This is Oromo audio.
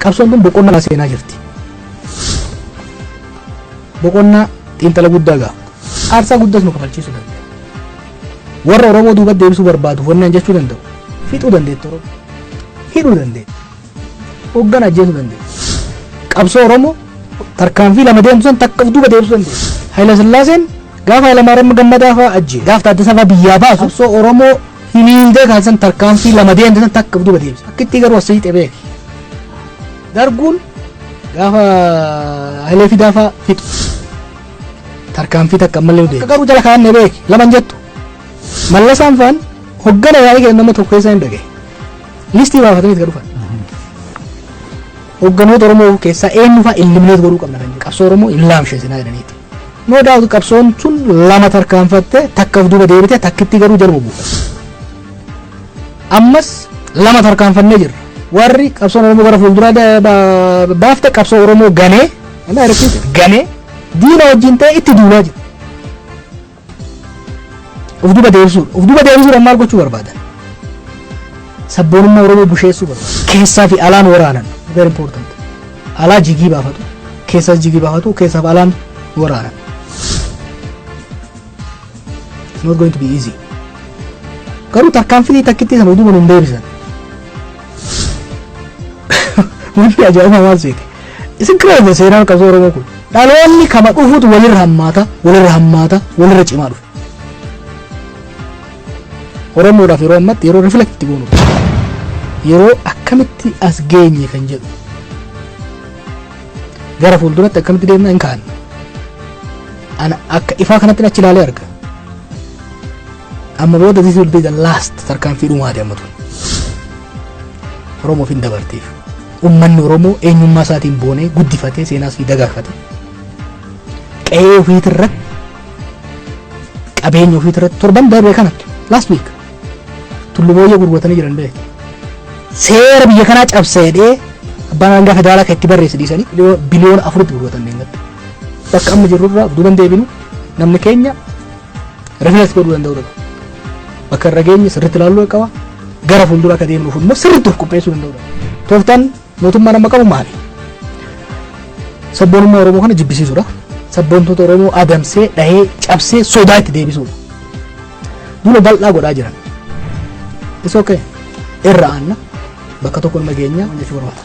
qabsoon kun boqonnaa seenaa jirti. Boqonnaa xiinxala guddaa ga'a. Aarsaa guddaas nu kafalchiisuu danda'a. Warra Oromoo duubatti deebisuu barbaadu wannan jechuu danda'u. Fixuu dandeettu Oromoo. Hidhuu dandeettu. Hoogganaa ajjeesuu dandeettu. Qabsoo Oromoo tarkaanfii lama deemsan takka duuba deebisuu dandeettu. Haayila Sillaaseen gaafa Hayilamaariyaam Gammadaa fa'aa ajjee gaafa Taaddasaa fa'aa biyyaa baasu qabsoo Oromoo hiniindee kaasan tarkaanfii lama deemsan takka duuba deebisa. Akkitti garuu asii xibee. Darguun gaafa Hayilee Fidaa fa'aa fixu. Tarkaanfii takka malee deema. Garuu jala kaa'annee beeki laman jettu. Mallasaan fa'aan hoggana yaa'ii kennu nama tokko keessa hin dhagaye. Listii baafatanii itti dhufan. Hogganoota Oromoo keessaa eenyu fa'aa ilimineet godhuu qabna kan jedhu. Qabsoo Oromoo hin laamsheessinaa jedhaniiti. No doubt qabsoon sun lama tarkaanfattee takkaaf duuba deebitee takkitti garuu jaluma buufa. Ammas lama tarkaanfannee jirra. Warri qabsoon Oromoo gara fuulduraa baafte qabsoo Oromoo ganee diina wajjin ta'e itti duulaa jira. Of duuba deebisuudhaan maal gochuu barbaadan? Sabboonummaa Oromoo busheessuu barbaadan. Keessaa fi alaan waraanan. Very important. Alaa jigii baafatu. Keessas jigii baafatu. Keessaa fi alaan waraanan. It's not going to be easy. Garuu tarkaanfii takkitti sana duuba nun deebisan. Wanti ajaa'iba maal seete? Isin kireenya seenaan qabsoo Oromoo kun. Dhaloonni kama dhufuutu walirra walirra cimaa dhufe. Oromoodhaaf yeroo ammatti yeroo riflekti goonu yeroo akkamitti as geenye kan jedhu gara fuulduratti akkamitti deemna hin kaa'anne ana akka ifaa kanatti achi ilaalee arga amma booda this will be the last tarkaanfii dhumaati amma tun Oromoof hin dabarteef ummanni Oromoo eenyummaa isaatiin boonee guddifatee seenaas fi dagaagfate qe'ee ofiitirratti qabeenya ofiitirratti torban darbee kanatti last week Tullubooyya gurguratanii jiran beek. Seera biyya kanaa cabseedhee abbaan alangaa federaalaa kan itti barreesse dhiisanii biliyoona 4 gurguratan deematti. Bakka amma jirrurraa duuban deebinu namni keenya rifilees godhuu danda'u. Bakka irra geenye sirriitti ilaaluu qaba. Gara fuuldura akka deemnuuf immoo sirriitti of qopheessuu danda'u. Tooftaan mootummaa nama qabu maali? Sabboonummaa Oromoo kana jibbisiisuudha. Sabboontoota Oromoo adamsee dhahee cabsee sodaa itti deebisuudha. Duula bal'aa godhaa jiran. It's okay. Irra aanna bakka tokko nama geenya jechuu barbaada.